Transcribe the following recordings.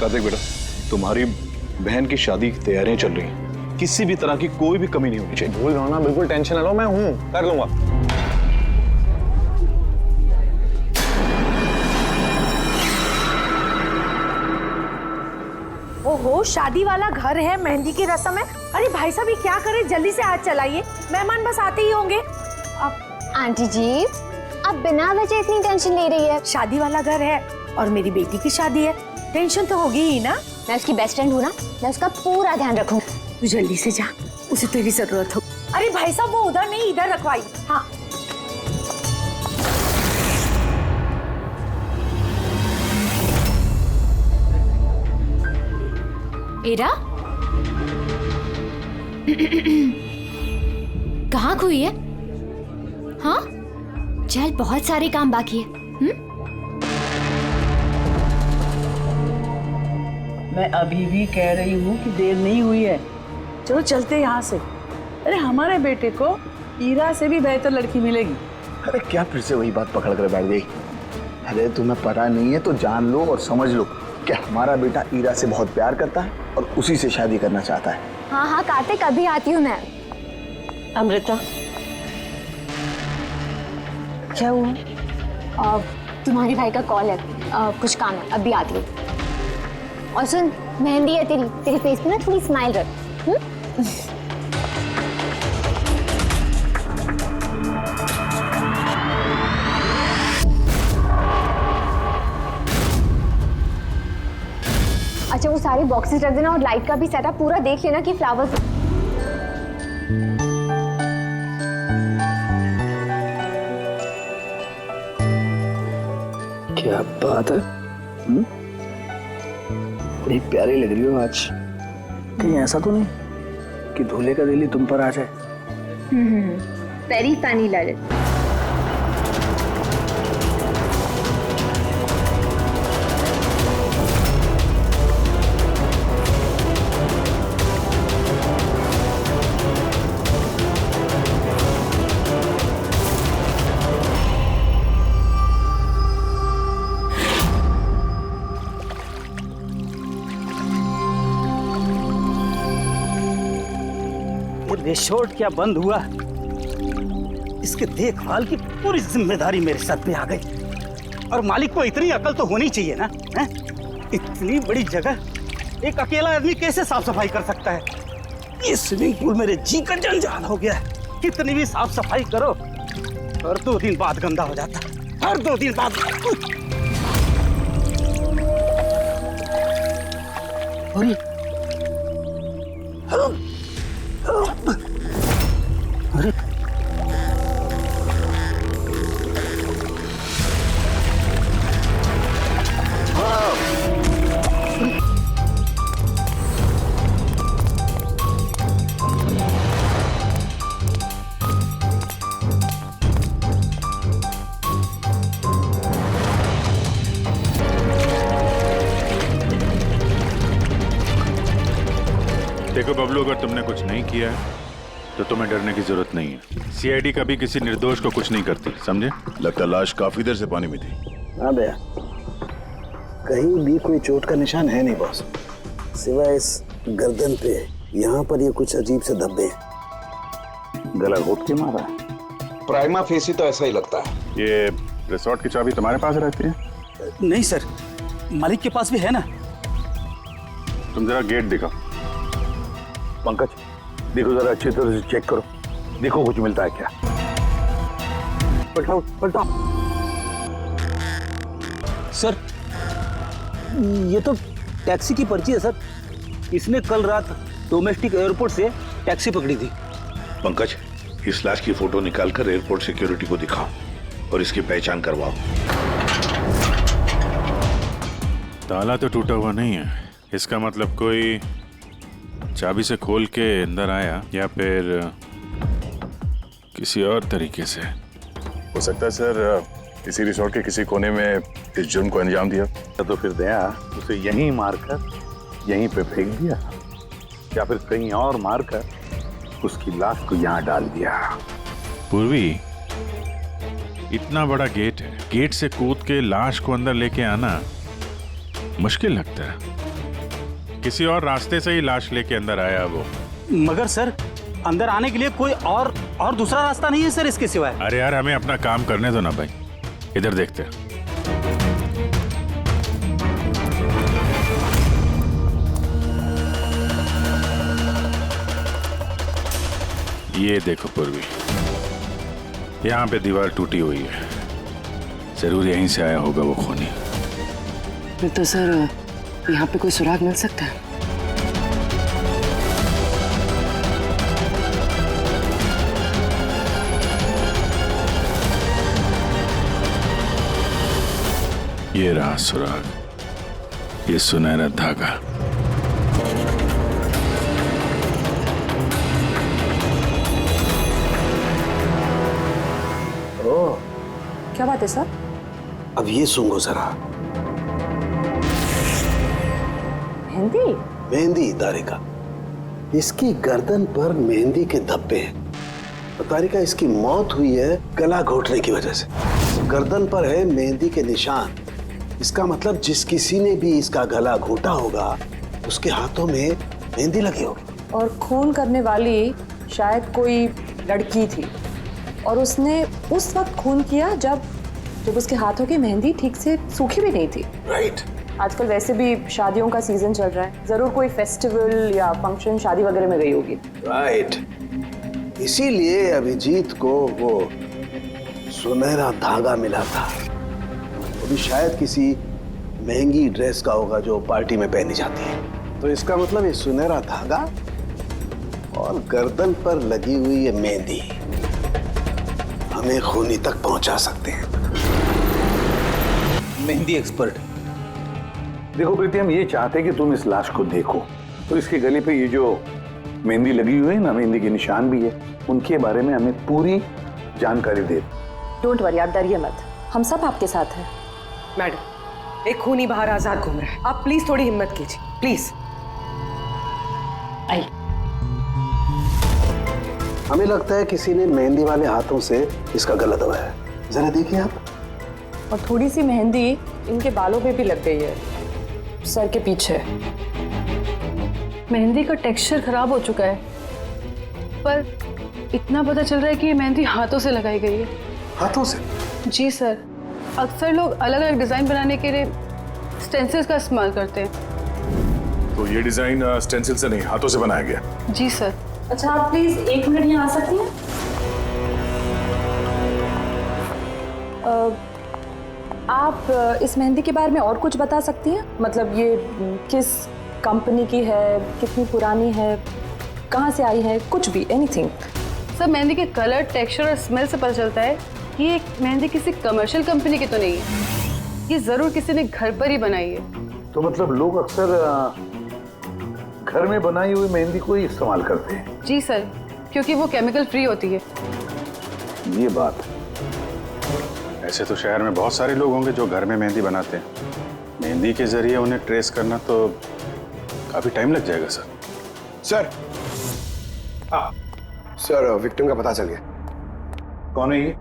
कार्तिक बेटा, तुम्हारी बहन की शादी की तैयारियां चल रही हैं, किसी भी तरह की कोई भी कमी नहीं होनी चाहिए। भूल रहा ना, बिल्कुल टेंशन ना लो, मैं हूँ, कर लूंगा। ओहो, शादी वाला घर है, मेहंदी की रस्म है। अरे भाई साहब, ये क्या करें, जल्दी से हाथ चलाइए, मेहमान बस आते ही होंगे। अब आंटी जी, आप बिना वजह इतनी टेंशन ले रही है? शादी वाला घर है और मेरी बेटी की शादी है, टेंशन तो होगी ही ना। मैं उसकी बेस्ट फ्रेंड हूँ ना, मैं उसका पूरा ध्यान रखूंगी। तू जल्दी से जा, उसे तेरी जरूरत हो। अरे भाई साहब, वो उधर नहीं, इधर रखवाई। हाँ, एरा कहाँ खोई है? हाँ, चल, बहुत सारे काम बाकी है। मैं अभी भी कह रही हूँ कि देर नहीं हुई है, चलो चलते यहाँ से। अरे हमारे बेटे को ईरा से भी बेहतर लड़की मिलेगी। अरे क्या फिर से वही बात पकड़ कर बैठ गई? अरे तुम्हें पता नहीं है तो जान लो और समझ लो कि हमारा बेटा ईरा से बहुत प्यार करता है और उसी से शादी करना चाहता है। हाँ हाँ कार्तिक, अभी आती हूँ मैं। अमृता, क्या हुआ? तुम्हारे भाई का कॉल है, कुछ काम है, अभी आती हूँ। और सुन, मेहंदी है तेरे फेस पे ना, थोड़ी स्माइल रख। अच्छा, वो सारे बॉक्सेस रख देना और लाइट का भी सेटअप पूरा देख लेना कि फ्लावर्स। क्या बात है, बड़ी प्यारी लग रही हो आज। कहीं ऐसा तो नहीं कि दूल्हे का दिल ही तुम पर आ जाए? Very funny Lalit. रिसोर्ट क्या बंद हुआ, इसके देखभाल की पूरी जिम्मेदारी मेरे सर पे आ गई। और मालिक को इतनी अकल तो होनी चाहिए ना, है? इतनी बड़ी जगह एक अकेला आदमी कैसे साफ सफाई कर सकता है? ये स्विमिंग पूल मेरे जी का जंजाल हो गया है। कितनी भी साफ सफाई करो, हर 2 दिन बाद गंदा हो जाता है, हर 2 दिन बाद। अरे देखो बबलू, अगर तुमने कुछ नहीं किया है तो तुम्हें डरने की जरूरत नहीं है। सीआईडी कभी किसी निर्दोष को कुछ नहीं करती, समझे? लगता लाश काफी देर से पानी में थी। हाँ भैया, कहीं भी कोई चोट का निशान है नहीं बॉस, सिवाय इस गर्दन पे। यहाँ पर ये कुछ अजीब से धब्बे हैं। गला घोट के मारा है? प्राइमा फेसी तो ऐसा ही लगता है। ये रिसोर्ट की चाबी तुम्हारे पास रहती है? नहीं सर, मालिक के पास भी है ना। तुम जरा गेट दिखाओ। पंकज, देखो जरा अच्छी तरह से चेक करो, देखो कुछ मिलता है क्या। पलटाओ पलटाओ। सर, ये तो टैक्सी की पर्ची है सर। इसने कल रात डोमेस्टिक एयरपोर्ट से टैक्सी पकड़ी थी। पंकज, इस लाश की फोटो निकालकर एयरपोर्ट सिक्योरिटी को दिखाओ और इसकी पहचान करवाओ। ताला तो टूटा हुआ नहीं है, इसका मतलब कोई चाबी से खोल के अंदर आया या फिर किसी और तरीके से। हो सकता है सर किसी रिसोर्ट के किसी कोने में इस जुर्म को अंजाम दिया। तो फिर दया उसे यहीं मारकर यहीं पे फेंक दिया, या फिर कहीं और मारकर उसकी लाश को यहाँ डाल दिया। पूर्वी, इतना बड़ा गेट है, गेट से कूद के लाश को अंदर लेके आना मुश्किल लगता है। किसी और रास्ते से ही लाश लेके अंदर आया वो। मगर सर, अंदर आने के लिए कोई और दूसरा रास्ता नहीं है सर इसके सिवाय। अरे यार, हमें अपना काम करने दो ना भाई, इधर देखते हैं। ये देखो पूर्वी, यहाँ पे दीवार टूटी हुई है, जरूर यहीं से आया होगा वो खूनी। तो सर यहाँ पे कोई सुराग मिल सकता है? ये रहा सुराग, ये सुनहरा धागा। क्या बात है सर? अब ये सुनो जरा। मेहंदी? मेहंदी तारिका, इसकी गर्दन पर मेहंदी के धब्बे हैं। तारिका, इसकी मौत हुई है गला घोटने की वजह से। गर्दन पर है मेहंदी के निशान। इसका मतलब जिस किसी ने भी इसका गला घोटा होगा उसके हाथों में मेहंदी लगी होगी। और खून करने वाली शायद कोई लड़की थी और उसने उस वक्त खून किया जब उसके हाथों की मेहंदी ठीक से सूखी भी नहीं थी। राइट। आजकल वैसे भी शादियों का सीजन चल रहा है, जरूर कोई फेस्टिवल या फंक्शन शादी वगैरह में गई होगी। राइट, इसीलिए अभिजीत को वो सुनहरा धागा मिला था। वो भी शायद किसी महंगी ड्रेस का होगा जो पार्टी में पहनी जाती है। तो इसका मतलब ये सुनहरा धागा और गर्दन पर लगी हुई ये मेहंदी हमें खूनी तक पहुंचा सकते हैं। मेहंदी एक्सपर्ट। देखो प्रीति, हम ये चाहते हैं कि तुम इस लाश को देखो, तो इसके गले पे ये जो मेहंदी लगी हुई है ना, मेहंदी के निशान भी है, उनके बारे में हमें पूरी जानकारी दे। डोंट वरी, आप डरिए मत, हम सब आपके साथ हैं। मैडम, एक खूनी बाहर आजाद घूम रहा है, आप प्लीज थोड़ी हिम्मत कीजिए, प्लीज। आई। हमें लगता है किसी ने मेहंदी वाले हाथों से इसका गला दबाया है। जरा देखिए आप। और थोड़ी सी मेहंदी इनके बालों पे भी लग गई है, सर के पीछे। मेहंदी का टेक्सचर खराब हो चुका है, पर इतना पता चल रहा है कि ये मेहंदी हाथों से लगाई गई है। हाथों से? जी सर, अक्सर लोग अलग अलग डिजाइन बनाने के लिए स्टेंसिल्स का इस्तेमाल करते हैं। तो ये डिजाइन स्टेंसिल से नहीं, हाथों से बनाया गया। जी सर। अच्छा, आप प्लीज 1 मिनट यहाँ आ सकती हैं? आप इस मेहंदी के बारे में और कुछ बता सकती हैं? मतलब ये किस कंपनी की है, कितनी पुरानी है, कहाँ से आई है, कुछ भी, एनीथिंग। सर, मेहंदी के कलर, टेक्सचर और स्मेल से पता चलता है कि ये मेहंदी किसी कमर्शियल कंपनी की तो नहीं है, ये जरूर किसी ने घर पर ही बनाई है। तो मतलब लोग अक्सर घर में बनाई हुई मेहंदी को ही इस्तेमाल करते हैं? जी सर, क्योंकि वो केमिकल फ्री होती है। ये बात। ऐसे तो शहर में बहुत सारे लोग होंगे जो घर में मेहंदी बनाते हैं। मेहंदी के जरिए उन्हें ट्रेस करना तो काफी टाइम लग जाएगा सर। सर, सर विक्टिम का पता चल गया। कौन है ये?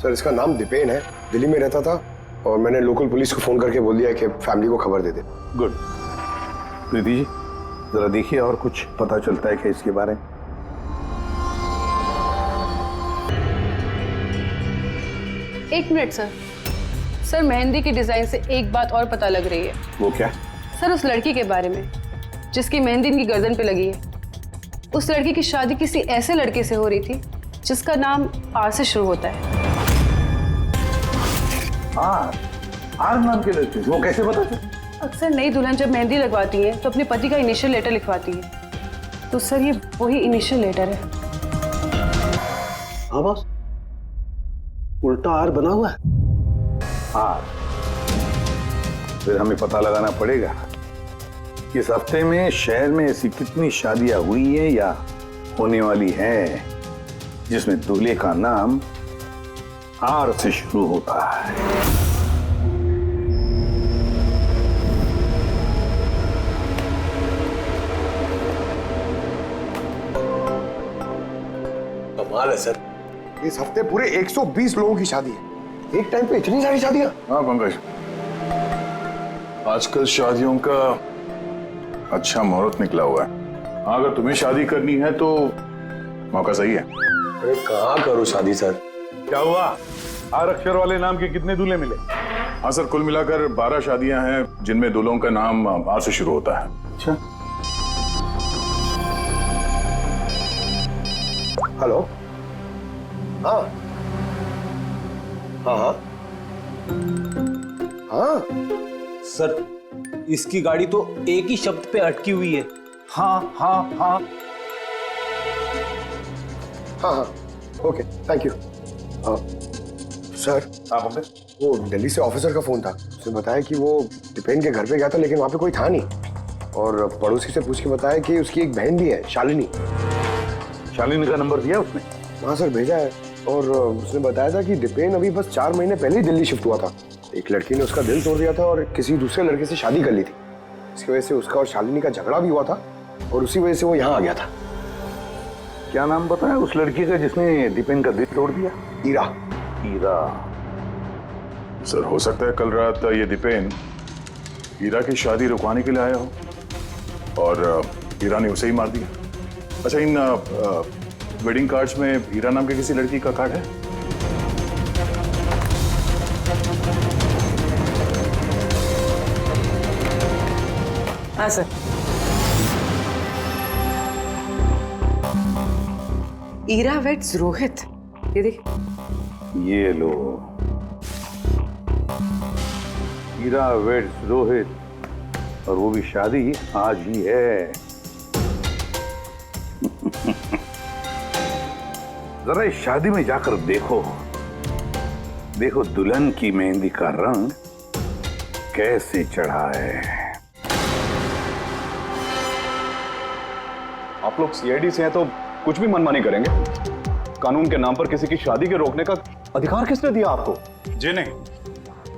सर, इसका नाम दीपेन है, दिल्ली में रहता था और मैंने लोकल पुलिस को फोन करके बोल दिया कि फैमिली को खबर दे दे। गुड। प्रीति जी, जरा देखिए और कुछ पता चलता है क्या इसके बारे में? एक मिनट सर। सर, मेहंदी की डिजाइन से एक बात और पता लग रही है। वो क्या? सर, उस लड़की के बारे में जिसकी मेहंदी इनकी गर्दन पे लगी है, उस लड़की की शादी किसी ऐसे लड़के से हो रही थी जिसका नाम आर से शुरू होता है। आर नाम के लड़के? वो कैसे पता चला? अक्सर नई दुल्हन जब मेहंदी लगवाती है तो अपने पति का इनिशियल लेटर लिखवाती है, तो सर ये वही इनिशियल लेटर है। हाँ बॉस, उल्टा आर बना हुआ है। आर? फिर हमें पता लगाना पड़ेगा इस हफ्ते में शहर में ऐसी कितनी शादियां हुई है या होने वाली है जिसमें दूल्हे का नाम आर से शुरू होता है। कमाल है सर, इस हफ्ते पूरे 120 लोगों की शादी है। एक टाइम पे इतनी सारी शादियां? हाँ पंकज, आजकल शादियों का अच्छा मुहूर्त निकला हुआ है। हाँ, अगर तुम्हें शादी करनी है तो मौका सही है। अरे कहाँ करूँ शादी सर? क्या हुआ? आर अक्षर वाले नाम के कितने दूल्हे मिले? हाँ सर, कुल मिलाकर 12 शादियां हैं जिनमें दूल्हों का नाम आ से शुरू होता है। अच्छा। हेलो। हाँ हाँ हाँ हाँ सर, इसकी गाड़ी तो एक ही शब्द पे अटकी हुई है। हाँ हाँ हाँ हाँ हाँ ओके थैंक यू। सर आप वो दिल्ली से ऑफिसर का फोन था। उसने बताया कि वो दीपेन के घर पे गया था लेकिन वहाँ पे कोई था नहीं, और पड़ोसी से पूछ के बताया कि उसकी एक बहन भी है, शालिनी। शालिनी का नंबर दिया उसने? हाँ सर भेजा है, और उसने बताया था कि दीपेन अभी बस 4 महीने पहले ही दिल्ली शिफ्ट हुआ था। एक लड़की ने उसका दिल तोड़ दिया था और किसी दूसरे लड़के से शादी कर ली थी। इसकी वजह से उसका और शालिनी का झगड़ा भी हुआ था और उसी वजह से वो यहाँ आ गया था। क्या नाम बताया उस लड़की का जिसने दीपेन का दिल तोड़ दिया? ईरा। ईरा। सर, हो सकता है कल रात ये दीपेन हीरा की शादी रुकवाने के लिए आया हो और हीरा ने उसे ही मार दिया। अच्छा, इन वेडिंग कार्ड्स में हीरा नाम के किसी लड़की का कार्ड है? हाँ सर। ईरा वेट्स रोहित, ये देख। ये लो, हीरा वेड्स रोहित, और वो भी शादी आज ही है। जरा इस शादी में जाकर देखो, देखो दुल्हन की मेहंदी का रंग कैसे चढ़ा है। आप लोग सीआईडी से हैं तो कुछ भी मनमानी करेंगे? कानून के नाम पर किसी की शादी के रोकने का अधिकार किसने दिया आपको? जी नहीं,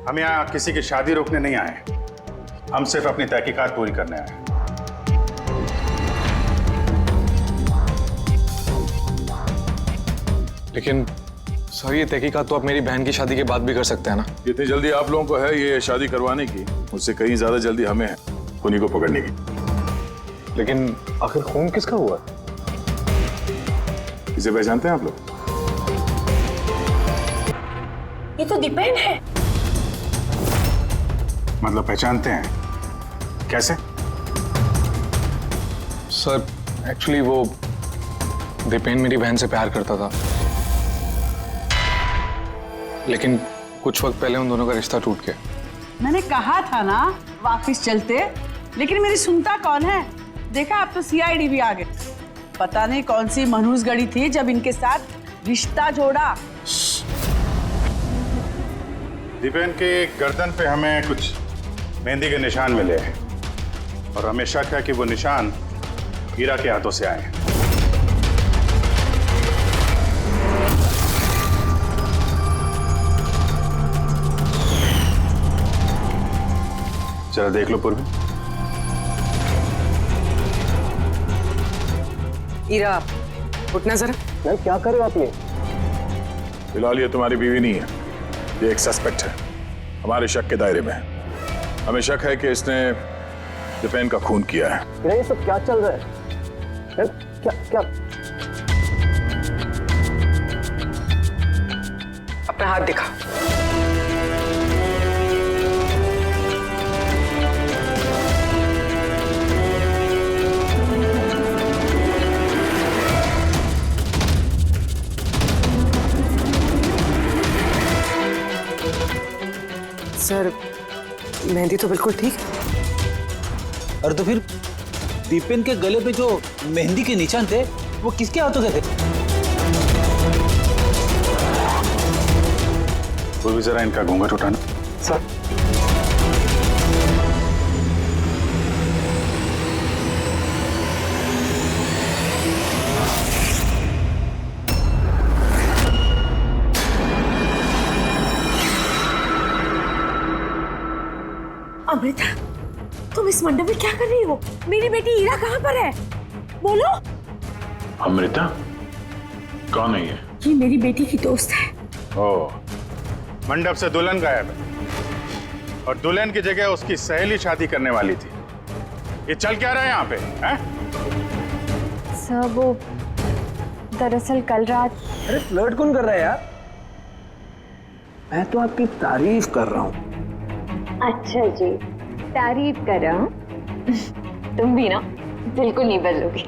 हम यहाँ किसी की शादी रोकने नहीं आए, हम सिर्फ अपनी तहकीकात पूरी करने आए हैं। लेकिन सर, ये तहकीकात तो आप मेरी बहन की शादी के बाद भी कर सकते हैं ना? जितनी जल्दी आप लोगों को है ये शादी करवाने की, उससे कहीं ज्यादा जल्दी हमें है खूनी को पकड़ने की। लेकिन आखिर खून किसका हुआ? इसे पहचानते हैं आप लोग? ये तो दीपेन है। मतलब पहचानते हैं? कैसे? सर, एक्चुअली वो दीपेन मेरी बहन से प्यार करता था, लेकिन कुछ वक्त पहले उन दोनों का रिश्ता टूट गया। मैंने कहा था ना वापस चलते, लेकिन मेरी सुनता कौन है? देखा, अब तो सीआईडी भी आ गए। पता नहीं कौन सी मनहूस गड़ी थी जब इनके साथ रिश्ता जोड़ा। दीपेन के गर्दन पे हमें कुछ मेहंदी के निशान मिले हैं और हमें शक है कि वो निशान हीरा के हाथों से आए हैं। जरा देख लो पूर्वी। ईरा, उठना जरा। मैम क्या कर रहे हो आप ये? फिलहाल ये तुम्हारी बीवी नहीं है, ये एक सस्पेक्ट है, हमारे शक के दायरे में है। हमें शक है कि इसने दीपेन का खून किया है। ये सब क्या चल रहा है? क्या क्या? अपना हाथ दिखा। सर, मेहंदी तो बिल्कुल ठीक है। और तो फिर दीपेन के गले पे जो मेहंदी के निशान थे वो किसके हाथों के थे? पूर्वी, जरा इनका घूंघट उठाना। सर, अमृता, तुम इस मंडप में क्या कर रही हो? मेरी बेटी ईरा कहाँ पर है? बोलो। अमृता? कौन है ये? ये मेरी बेटी की दोस्त है। ओह, मंडप से दुल्हन गायब है और दुल्हन की जगह उसकी सहेली शादी करने वाली थी। ये चल क्या रहा है यहाँ पे? हैं? सर वो दरअसल कल रात। अरे फ्लर्ट कौन कर रहा है यार? मैं तो आपकी तारीफ कर रहा हूँ। अच्छा जी, तारीफ कर रहा हूँ। तुम भी ना बिल्कुल नहीं बदलोगी।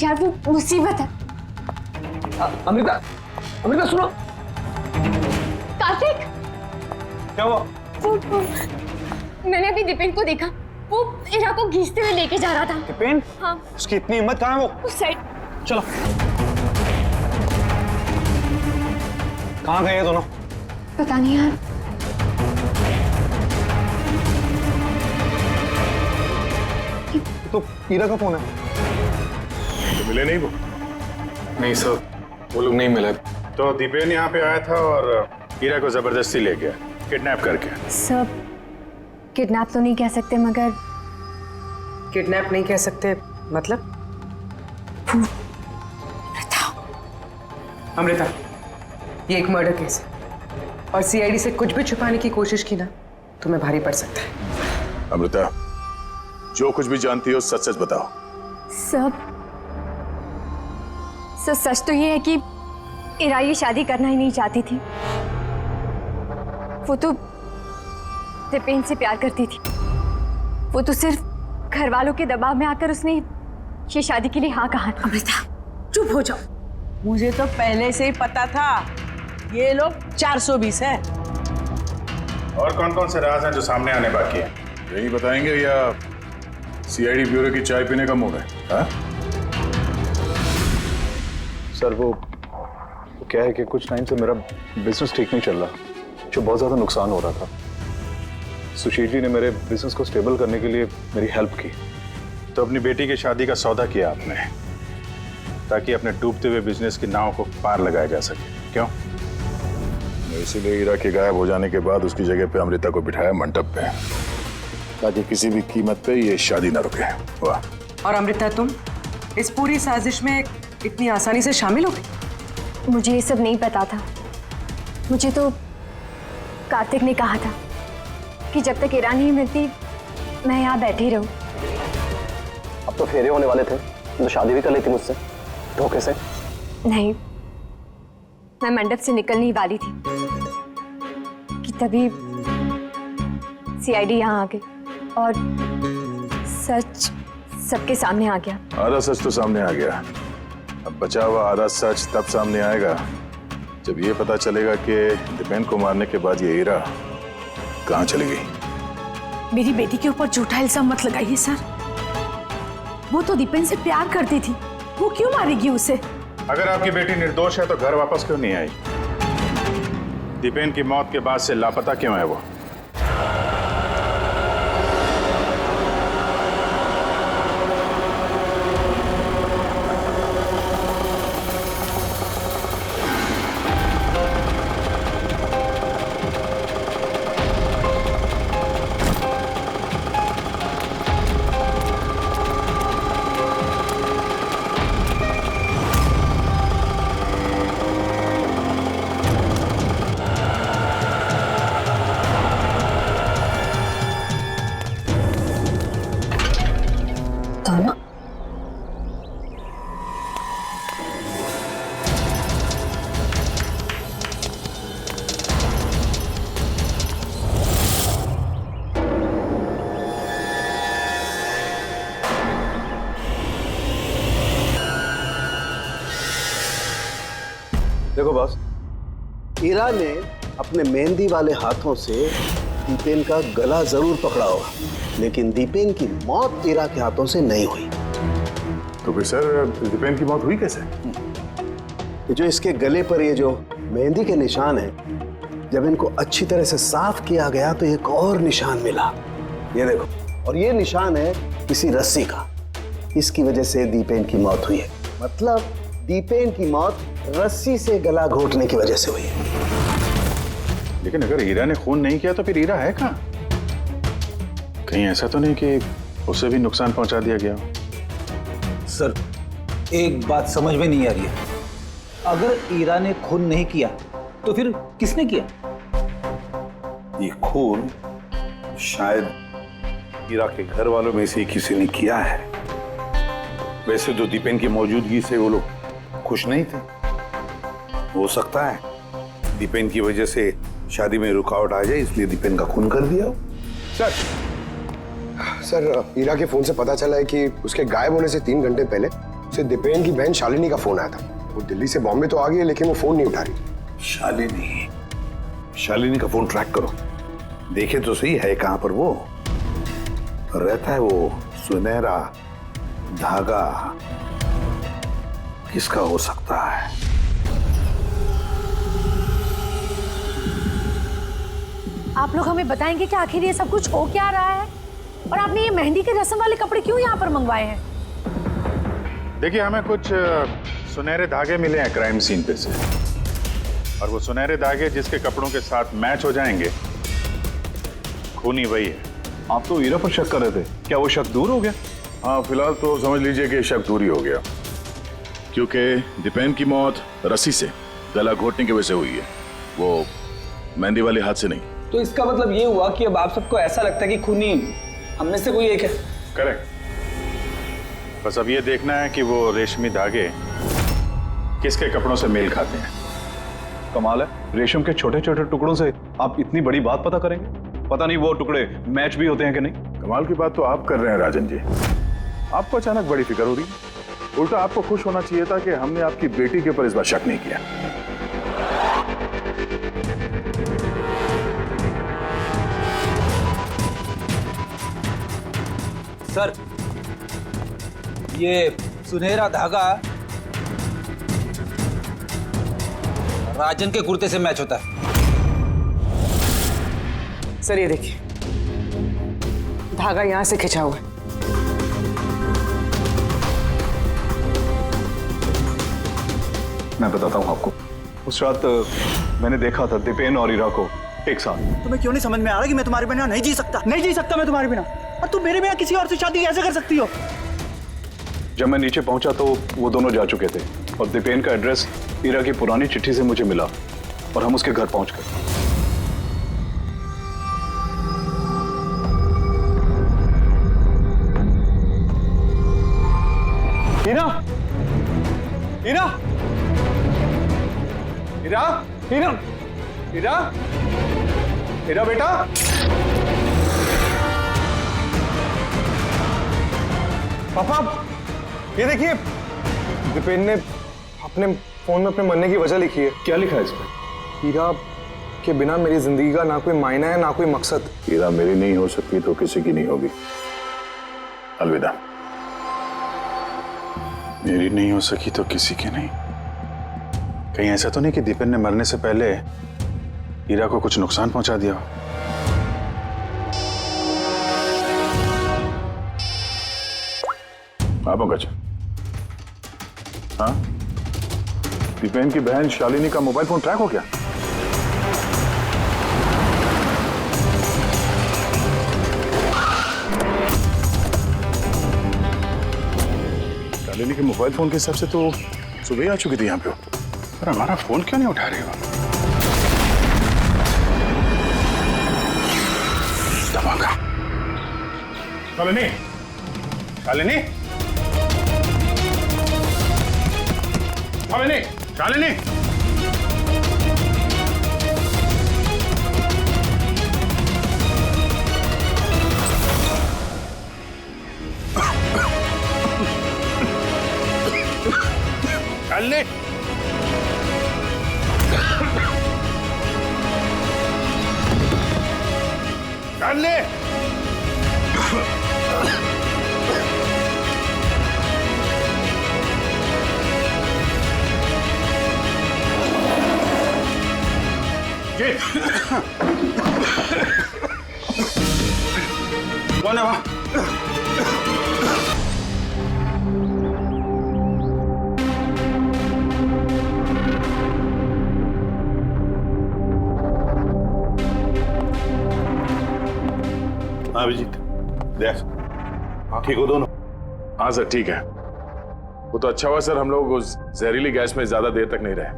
यार वो मुसीबत है। अमृता, अमृता सुनो। कार्तिक, क्या हुआ? वो मैंने अभी दीपेन को देखा, वो इरा को घींचते हुए लेके जा रहा था। दीपेन? हाँ। उसकी इतनी हिम्मत कहाँ है वो? उस साइड। चलो। कहाँ गए ये दोनों? पता नहीं यार। तो ईरा का फोन है। तो मिले नहीं वो? नहीं सर, वो लोग नहीं मिले। तो दीपेन यहाँ पे आया था और हीरा को जबरदस्ती ले गया, किडनैप करके। सब किडनैप तो नहीं कह सकते, मगर किडनैप नहीं कह सकते मतलब? अमृता, ये एक मर्डर केस है और सीआईडी से कुछ भी छुपाने की कोशिश की ना, तुम्हें भारी पड़ सकता है। अमृता, जो कुछ भी जानती हो सच सच बताओ। सब सच तो ये है कि इरा ये शादी करना ही नहीं चाहती थी। वो तो दीपेन से प्यार करती थी। वो तो सिर्फ घर वालों के दबाव में आकर उसने ये शादी के लिए हाँ कहा था। अमृता चुप हो जाओ। मुझे तो पहले से ही पता था ये लोग 420 है। और कौन कौन से राज हैं जो सामने आने बाकी हैं? यही बताएंगे या सीआईडी ब्यूरो की चाय पीने का मूड है? हाँ? सर वो क्या है कि कुछ टाइम से मेरा बिजनेस ठीक नहीं चल रहा, जो बहुत ज़्यादा नुकसान हो रहा था। सुशील जी ने मेरे बिजनेस को स्टेबल करने के लिए मेरी हेल्प की। तो अपनी बेटी की शादी का सौदा किया आपने, ताकि अपने डूबते हुए बिजनेस की नाव को पार लगाया जा सके, क्यों? इसीलिए हीरा के गायब हो जाने के बाद उसकी जगह पे अमृता को बिठाया मंडप पे, ताकि किसी भी कीमत पे ये शादी ना रुके। वाह। और अमृता, तुम इस पूरी साजिश में इतनी आसानी से शामिल हो गई? मुझे ये सब नहीं पता था। मुझे तो कार्तिक ने कहा था कि जब तक इरा नहीं मिलती मैं यहाँ बैठी रहूं। अब तो फेरे होने वाले थे, तो शादी भी कर लेती मुझसे धोखे से। नहीं, मैं मंडप से निकलने वाली थी कि तभी सीआईडी यहाँ आ गई और सच सबके सामने आ गया। आधा सच तो सामने आ गया, अब बचा हुआ आधा सच तब सामने आएगा जब ये पता चलेगा कि दीपेन को मारने के बाद ये हीरा कहाँ चली गई। मेरी बेटी के ऊपर झूठा इल्जाम मत लगाइए सर। वो तो दीपेन से प्यार करती थी, वो क्यों मारेगी उसे? अगर आपकी बेटी निर्दोष है तो घर वापस क्यों नहीं आई? दीपेन की मौत के बाद से लापता क्यों है वो? देखो बॉस, ईरा ने अपने मेहंदी वाले हाथों से दीपेन का गला जरूर पकड़ा होगा, लेकिन दीपेन की मौत ईरा के हाथों से नहीं हुई। तो फिर सर दीपेन की मौत हुई कैसे? ये जो इसके गले पर ये जो मेहंदी के निशान हैं, जब इनको अच्छी तरह से साफ किया गया तो एक और निशान मिला। ये देखो, और ये निशान है किसी रस्सी का। इसकी वजह से दीपेन की मौत हुई है। मतलब दीपेन की मौत रस्सी से गला घोटने की वजह से हुई है। लेकिन अगर हीरा ने खून नहीं किया तो फिर हीरा है कहाँ? कहीं ऐसा तो नहीं कि उसे भी नुकसान पहुंचा दिया गया हो? सर, एक बात समझ में नहीं आ रही है। अगर ईरा ने खून नहीं किया तो फिर किसने किया? ये खून शायद हीरा के घर वालों में से किसी ने किया है। वैसे तो दीपेन की मौजूदगी से वो लोग खुश नहीं थे। हो सकता है दीपेन की वजह से शादी में रुकावट आ जाए, इसलिए दीपेन का खून कर दिया। सर हीरा के फोन से पता चला है कि उसके गायब होने से 3 घंटे पहले उसे दीपेन की बहन शालिनी का फोन आया था। वो दिल्ली से बॉम्बे तो आ गई है, लेकिन वो फोन नहीं उठा रही। शालिनी का फोन ट्रैक करो, देखे तो सही है कहां पर वो रहता है। वो सुनहरा धागा किसका हो सकता है? आप लोग हमें बताएंगे कि आखिर ये सब कुछ हो क्या रहा है, और आपने ये मेहंदी के रस्म वाले कपड़े क्यों यहाँ पर मंगवाए हैं? देखिए, हमें कुछ सुनहरे धागे मिले हैं क्राइम सीन पे से, और वो सुनहरे धागे जिसके कपड़ों के साथ मैच हो जाएंगे, खूनी वही है। आप तो हीरा पर शक कर रहे थे, क्या वो शक दूर हो गया? हाँ, फिलहाल तो समझ लीजिए कि शक दूर ही हो गया, क्योंकि दीपेन की मौत रस्सी से गला घोटने की वजह से हुई है, वो मेहंदी वाले हाथ से नहीं। तो इसका मतलब ये हुआ कि अब आप सबको ऐसा लगता है कि खूनी हम में से कोई एक है? करेक्ट। बस अब ये देखना है कि वो रेशमी धागे किसके कपड़ों से मेल खाते हैं। कमाल है, रेशम के छोटे छोटे टुकड़ों से आप इतनी बड़ी बात पता करेंगे? पता नहीं वो टुकड़े मैच भी होते हैं कि नहीं। कमाल की बात तो आप कर रहे हैं राजन जी, आपको अचानक बड़ी फिक्र हो रही है। उल्टा आपको खुश होना चाहिए था कि हमने आपकी बेटी के ऊपर इस बार शक नहीं किया। सर, ये सुनहरा धागा राजन के कुर्ते से मैच होता है। सर ये देखिए, धागा यहां से खिंचा हुआ है। मैं बताता हूँ आपको, उस रात मैंने देखा था दीपेन और हीरा को एक साथ। तुम्हें क्यों नहीं समझ में आ रहा कि मैं तुम्हारे बिना नहीं जी सकता? नहीं जी सकता मैं तुम्हारे बिना, और तुम मेरे बिना किसी और से शादी कैसे कर सकती हो? जब मैं नीचे पहुंचा तो वो दोनों जा चुके थे, और दीपेन का एड्रेस हीरा की पुरानी चिट्ठी से मुझे मिला, और हम उसके घर पहुंच गए। हीरा, हीरा, हीरा, हीरा, हीरा, हीरा बेटा, पापा ये देखिए, दीपेन ने अपने फोन में अपने मरने की वजह लिखी है। क्या लिखा है इस पर? हीरा के बिना मेरी जिंदगी का ना कोई मायना है ना कोई मकसद। हीरा मेरी नहीं हो सकती तो किसी की नहीं होगी। अलविदा। मेरी नहीं हो सकी तो किसी की नहीं। कहीं ऐसा तो नहीं कि दीपेन ने मरने से पहले हीरा को कुछ नुकसान पहुंचा दिया? हाँ पंकज, हाँ, दीपेन की बहन शालिनी का मोबाइल फोन ट्रैक हो गया? शालिनी के मोबाइल फोन के हिसाब से तो सुबह ही आ चुकी थी यहाँ पे, पर हमारा फोन क्यों नहीं उठा रही हो? धमाका। शालिनी, शालिनी, शालिनी, शालिनी, शालिनी, शालिनी, कौन है वहां? हाँ अभिजीत, देख ठीक हो दोनों? हाँ सर ठीक है। वो तो अच्छा हुआ सर हम लोग उस जहरीली गैस में ज्यादा देर तक नहीं रहे।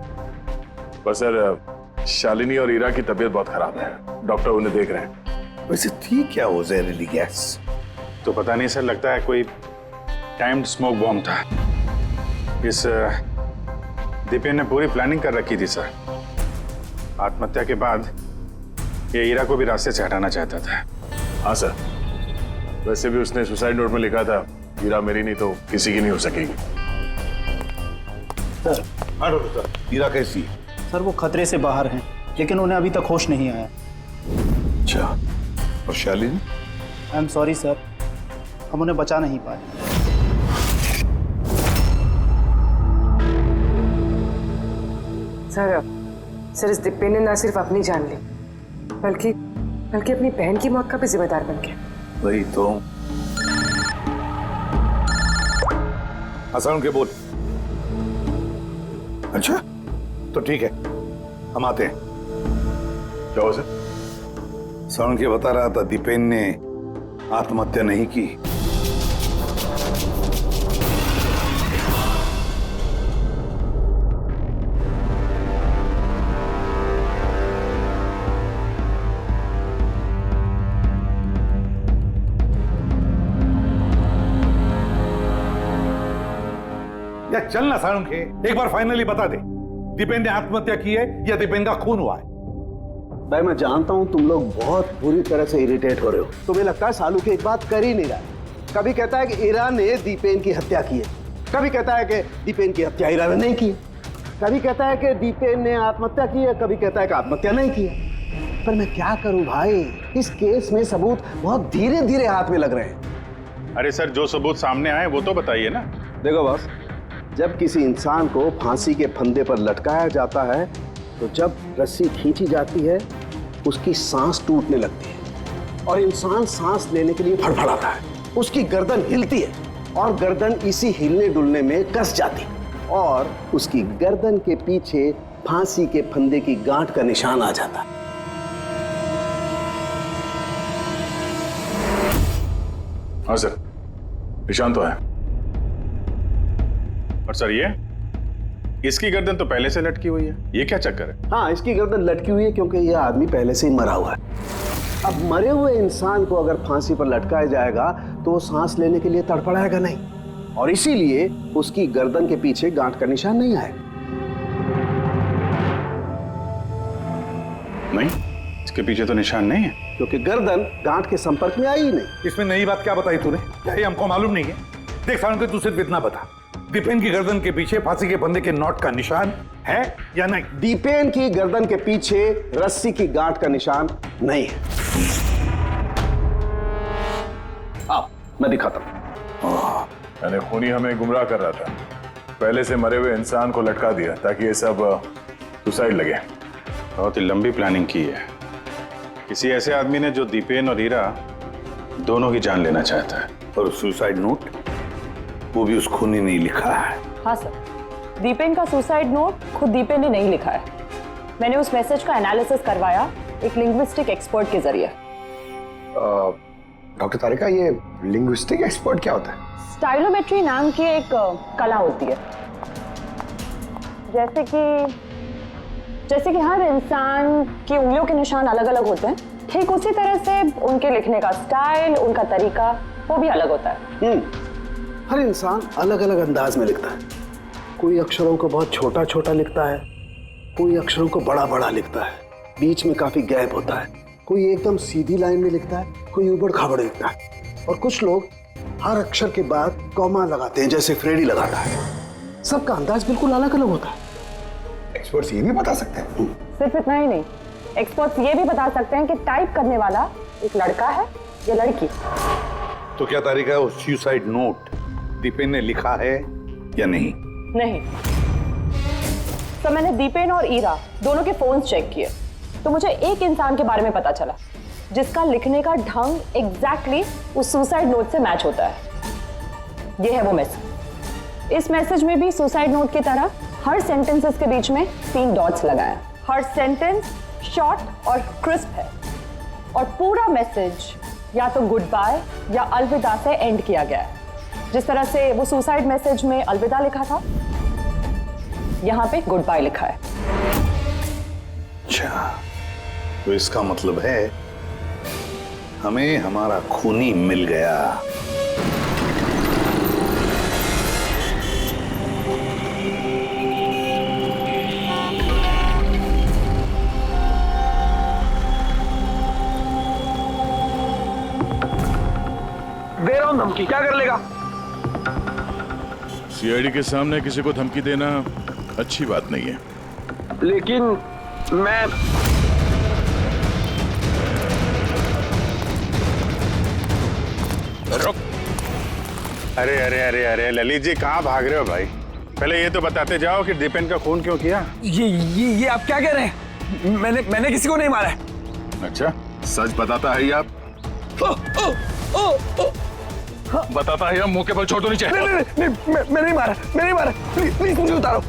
बस सर शालिनी और ईरा की तबीयत बहुत खराब है, डॉक्टर उन्हें देख रहे हैं। वैसे थी क्या वो जहरीली गैस? तो पता नहीं सर, लगता है कोई टाइम्ड स्मोक बॉम्ब था। इस दीपेन ने पूरी प्लानिंग कर रखी थी सर। आत्महत्या के बाद ये ईरा को भी रास्ते से हटाना चाहता था। हाँ सर, वैसे भी उसने सुसाइड नोट में लिखा था, हीरा मेरी नहीं तो किसी की नहीं हो सकेगी। सर, हीरा कैसी है? सर वो खतरे से बाहर हैं, लेकिन उन्हें अभी तक होश नहीं आया। अच्छा, और Shalini? I am sorry sir, हम उन्हें बचा नहीं पाए। सर इस दीपेन ने न सिर्फ अपनी जान ली, बल्कि अपनी बहन की मौत का भी जिम्मेदार बन गया। वही तो। हसन के बोल। अच्छा, तो ठीक है, हम आते हैं। क्या हो सर? सरण के बता रहा था दीपेन ने आत्महत्या नहीं की। या चलना सारुण के, एक बार फाइनली बता दे, दीपेन ने आत्महत्या की है या दीपेन का खून हुआ है? भाई मैं जानता हूं तुम लोग बहुत बुरी तरह से इरिटेट हो रहे हो। तुम्हें लगता है सालू की एक बात कर ही नहीं रहा है। कभी कहता है कि ईरा ने दीपेन की हत्या की है, कभी कहता है कि दीपेन की हत्या ईरा ने नहीं की, कभी कहता है कि दीपेन ने आत्महत्या की है, कभी कहता है कि आत्महत्या नहीं की है। पर मैं क्या करूं भाई, इस केस में सबूत बहुत धीरे धीरे हाथ में लग रहे हैं। अरे सर, जो सबूत सामने आए वो तो बताइए ना। देखो बॉस, जब किसी इंसान को फांसी के फंदे पर लटकाया जाता है तो जब रस्सी खींची जाती है उसकी सांस टूटने लगती है और इंसान सांस लेने के लिए फड़फड़ाता है। उसकी गर्दन हिलती है और गर्दन इसी हिलने डुलने में कस जाती है और उसकी गर्दन के पीछे फांसी के फंदे की गांठ का निशान आ जाता है। हाँ सर, निशान तो है। और सर ये इसकी गर्दन तो पहले से लटकी हुई है, ये क्या चक्कर है? हाँ, इसकी गर्दन लटकी हुई है क्योंकि यह आदमी पहले से ही मरा हुआ है। अब मरे हुए इंसान को अगर फांसी पर लटकाया जाएगा तो वो सांस लेने के लिए तड़फड़ाएगा नहीं और इसीलिए उसकी गर्दन के पीछे गांठ का निशान नहीं आएगा। नहीं, इसके पीछे तो निशान नहीं है क्योंकि गर्दन गांठ के संपर्क में आई ही नहीं। इसमें नई बात क्या बताई तूने? क्या ये हमको मालूम नहीं है? देख सारुण के, तू सिर्फ इतना बता, दीपेन की गर्दन के पीछे फांसी के फंदे के नोट का निशान है या नहीं? दीपेन की गर्दन के पीछे रस्सी की गांठ का निशान नहीं है। अब मैं दिखाता हूं। यानी खूनी हमें गुमराह कर रहा था, पहले से मरे हुए इंसान को लटका दिया ताकि ये सब सुसाइड लगे। बहुत ही लंबी प्लानिंग की है किसी ऐसे आदमी ने जो दीपेन और हीरा दोनों की जान लेना चाहता है। और सुसाइड नोट वो भी उस खूनी ने लिखा है। हाँ सर, दीपेन का सुसाइड नोट खुद दीपेन ने नहीं लिखा है। मैंने उस मैसेज का एनालिसिस करवाया एक लिंग्विस्टिक एक्सपर्ट के जरिए। डॉक्टर तारिका, ये लिंग्विस्टिक एक्सपर्ट क्या होता है? स्टाइलोमेट्री नाम की एक कला होती है। जैसे कि हर इंसान की उंगलियों के निशान अलग अलग होते हैं, ठीक उसी तरह से उनके लिखने का स्टाइल, उनका तरीका वो भी अलग होता है। हर इंसान अलग अलग अंदाज में लिखता है। कोई अक्षरों को बहुत छोटा छोटा लिखता है, कोई अक्षरों को बड़ा बड़ा लिखता है, बीच में काफी गैप होता है। कोई एकदम सीधी लाइन में लिखता है, कोई ऊबड़ खाबड़ लिखता है और कुछ लोग हर अक्षर के बाद कॉमा लगाते हैं जैसे फ्रेडी लगाता है। सबका अंदाज बिल्कुल अलग अलग होता है। एक्सपर्ट्स ये भी बता सकते हैं? सिर्फ इतना ही नहीं, एक्सपर्ट्स ये भी बता सकते हैं कि टाइप करने वाला एक लड़का है या लड़की। तो क्या तारीखा है, वो सुसाइड नोट दीपेन ने लिखा है या नहीं? नहीं। तो मैंने दीपेन और ईरा दोनों के फोन्स चेक किए तो मुझे एक इंसान के बारे में पता चला जिसका लिखने का ढंग एग्जैक्टली उस सुसाइड नोट से मैच होता है। ये है वो मैसेज। इस मैसेज में भी सुसाइड नोट की तरह हर सेंटेंसेस के बीच में 3 डॉट्स लगाए। हर सेंटेंस शॉर्ट और क्रिस्प है और पूरा मैसेज या तो गुड बाय या अलविदा से एंड किया गया है। जिस तरह से वो सुसाइड मैसेज में अलविदा लिखा था, यहाँ पे गुड बाय लिखा है। अच्छा, तो इसका मतलब है हमें हमारा खूनी मिल गया। दे रहा हूं धमकी, क्या कर लेगा? सीआईडी के सामने किसी को धमकी देना अच्छी बात नहीं है। लेकिन मैं रुक। अरे अरे अरे अरे ललित जी, कहाँ भाग रहे हो भाई? पहले ये तो बताते जाओ कि दीपेन का खून क्यों किया? ये आप क्या कह रहे हैं? मैंने किसी को नहीं मारा है। अच्छा, सच बताता है आप? बताता है, मुंह के बल छोड़ दो नीचे। नहीं, मैं नहीं मारा, प्लीज मुझे उतारो।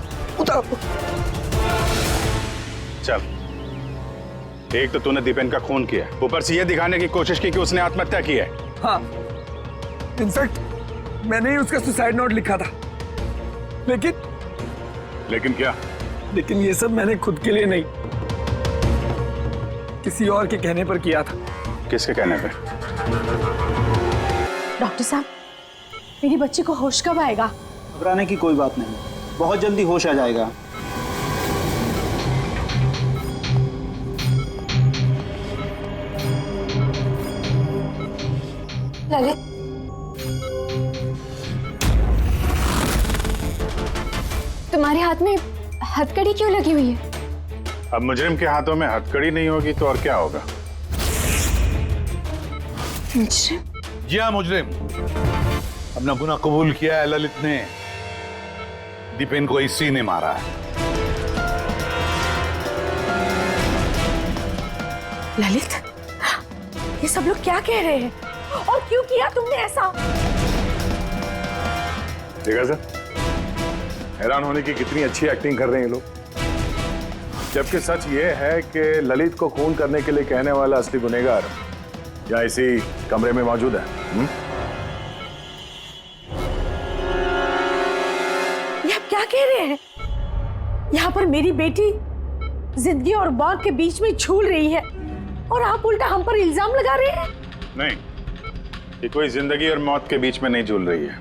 चल, एक तो तूने दीपेन का खून किया, ऊपर से ये दिखाने की कोशिश की कि उसने आत्महत्या की है। हाँ, इनफैक्ट मैंने ही उसका सुसाइड नोट लिखा था। लेकिन क्या? लेकिन ये सब मैंने खुद के लिए नहीं, किसी और के कहने पर किया था। किसके कहने पे? डॉक्टर साहब, मेरी बच्ची को होश कब आएगा? घबराने की कोई बात नहीं, बहुत जल्दी होश आ जाएगा। ललित, तुम्हारे हाथ में हथकड़ी क्यों लगी हुई है? अब मुजरिम के हाथों में हथकड़ी नहीं होगी तो और क्या होगा? मुजरिम? जी हाँ, मुजरिम। अपना गुनाह कबूल किया है ललित ने। दीपेन को इसी ने मारा है। ललित, ये सब लोग क्या कह रहे हैं और क्यों किया तुमने ऐसा? देखा सर, हैरान होने की कितनी अच्छी एक्टिंग कर रहे हैं ये लोग। जबकि सच ये है कि ललित को खून करने के लिए कहने वाला असली गुनहगार या इसी कमरे में मौजूद है। ये आप क्या कह रहे हैं? यहाँ पर मेरी बेटी जिंदगी और मौत के बीच में झूल रही है और आप उल्टा हम पर इल्जाम लगा रहे हैं। नहीं, ये कोई जिंदगी और मौत के बीच में नहीं झूल रही है,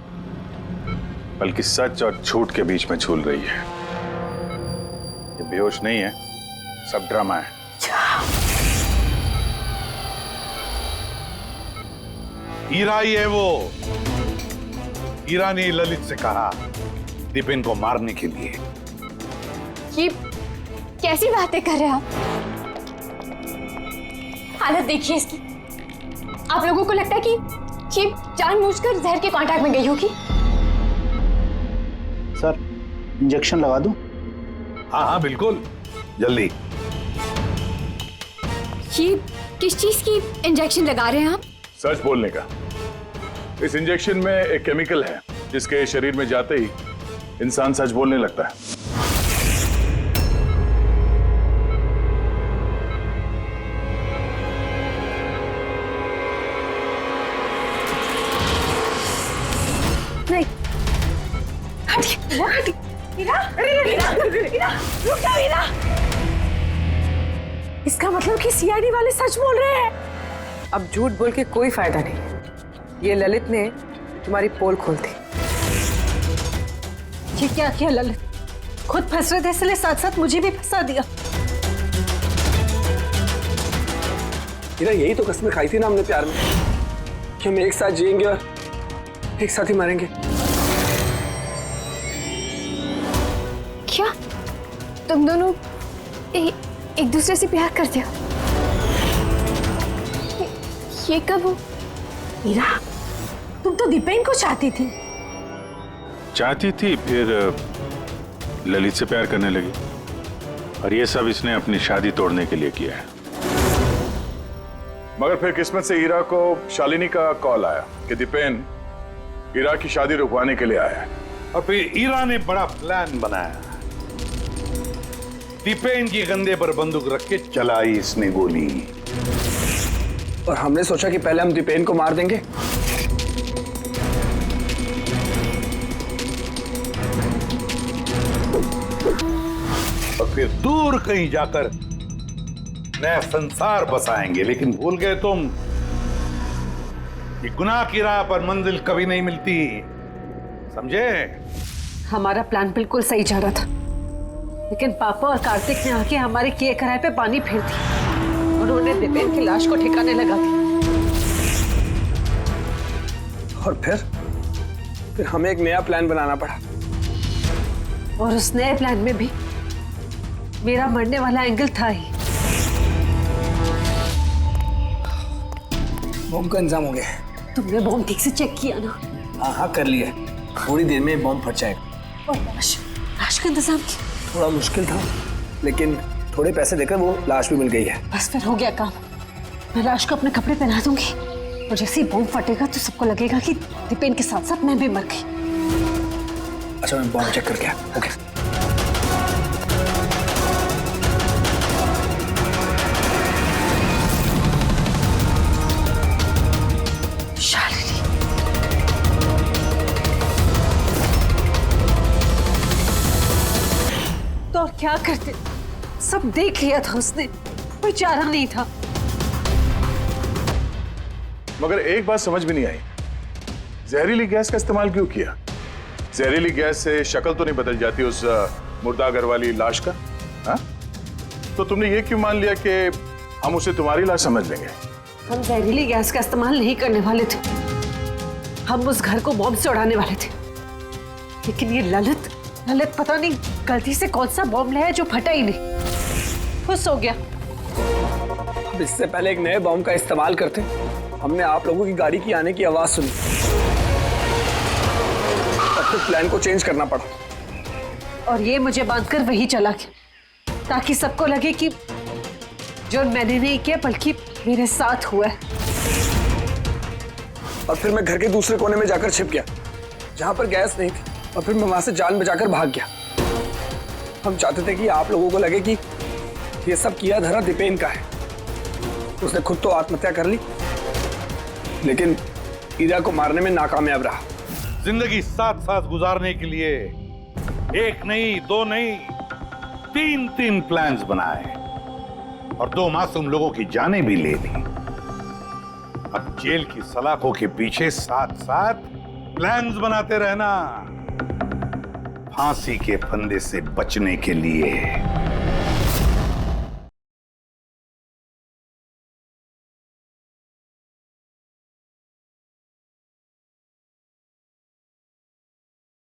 बल्कि सच और झूठ के बीच में झूल रही है। ये बेहोश नहीं है, सब ड्रामा है। हीरा ही है वो। हीरा ने ललित से कहा दीपेन को मारने के लिए। ये कैसी बातें कर रहे हैं आप? हालत देखिए इसकी। आप लोगों को लगता है कि ये जानबूझकर जहर के कांटेक्ट में गई होगी? सर, इंजेक्शन लगा दूं? हाँ हाँ बिल्कुल, जल्दी। ये किस चीज की इंजेक्शन लगा रहे हैं आप? सच बोलने का। इस इंजेक्शन में एक केमिकल है जिसके शरीर में जाते ही इंसान सच बोलने लगता है। नहीं, हटिए। रुक जाओ हीरा। इसका मतलब कि सीआईडी वाले सच बोल रहे हैं। अब झूठ बोल के कोई फायदा नहीं। ये ललित ने तुम्हारी पोल खोल दी। ये क्या किया ललित? खुद फंस रहे थे इसलिए साथ साथ मुझे भी फंसा दिया। यही तो कसमें खाई थी ना हमने प्यार में, कि हम एक साथ जिएंगे और एक साथ ही मरेंगे। क्या तुम दोनों एक दूसरे से प्यार करते हो? ये कब हो? हीरा, तुम तो दीपेन को चाहती थी। फिर ललित से प्यार करने लगी, और ये सब इसने अपनी शादी तोड़ने के लिए किया है। मगर फिर किस्मत से हीरा को शालिनी का कॉल आया कि दीपेन हीरा की शादी रुकवाने के लिए आया है। और फिर हीरा ने बड़ा प्लान बनाया। दीपेन की कंधे पर बंदूक रख के चलाई इसने गोली। और हमने सोचा कि पहले हम दीपेन को मार देंगे, और फिर दूर कहीं जाकर नया संसार बसाएंगे। लेकिन भूल गए तुम कि गुनाह की राह पर मंजिल कभी नहीं मिलती, समझे? हमारा प्लान बिल्कुल सही जा रहा था, लेकिन पापा और कार्तिक ने आके हमारे किए कराए पे पानी फेर दिया। उन्होंने दीपेन की लाश को ठिकाने लगा दी। और फिर हमें एक नया प्लान बनाना पड़ा। और उस नए प्लान में भी मेरा मरने वाला एंगल था ही। बॉम्ब का इंतजाम हो गया। तुमने बॉम्ब ठीक से चेक किया ना? हाँ कर लिया, थोड़ी देर में बॉम्ब फट जाएगा। और लाश का इंतजाम किया? थोड़ा मुश्किल था, लेकिन थोड़े पैसे देकर वो लाश भी मिल गई है। बस फिर हो गया काम। मैं लाश को अपने कपड़े पहना दूंगी, और जैसे ही बॉम्ब फटेगा तो सबको लगेगा कि दीपेन के साथ साथ मैं भी मर गई। अच्छा, मैं बॉम्ब चेक करके आया। ओके। शालिनी, तो और क्या करते? सब देख लिया था उसने, कोई चारा नहीं था। मगर एक बात समझ में नहीं आई, जहरीली गैस का इस्तेमाल क्यों किया? जहरीली गैस से शक्ल तो नहीं बदल जाती उस मुर्दा घर वाली लाश का? हाँ? तो तुमने ये क्यों मान लिया कि हम उसे तुम्हारी लाश समझ लेंगे? हम जहरीली गैस का इस्तेमाल नहीं करने वाले थे, हम उस घर को बॉम्ब से उड़ाने वाले थे। लेकिन ये ललित पता नहीं गलती से कौन सा बॉम्ब लाया जो फटा ही नहीं, खुश हो गया। अब इससे पहले एक नए बॉम्ब का इस्तेमाल करते, हमने आप लोगों की गाड़ी की आने की आवाज सुनी, तब फिर प्लान को चेंज करना पड़ा। और ये मुझे बांधकर वही चला गया, ताकि सबको लगे कि जो मैंने नहीं किया बल्कि मेरे साथ हुआ है। और फिर मैं घर के दूसरे कोने में जाकर छिप गया, जहां पर गैस नहीं थी, और फिर मैं वहां से जान बचाकर भाग गया। हम चाहते थे कि आप लोगों को लगे कि ये सब किया धरा दीपेन का है। उसने खुद तो आत्महत्या कर ली, लेकिन ईरा को मारने में नाकामयाब रहा। जिंदगी साथ साथ गुजारने के लिए एक नहीं, दो नहीं, तीन प्लान्स बनाए और 2 मासूम लोगों की जानें भी ले ली। अब जेल की सलाखों के पीछे साथ साथ प्लान्स बनाते रहना, फांसी के फंदे से बचने के लिए।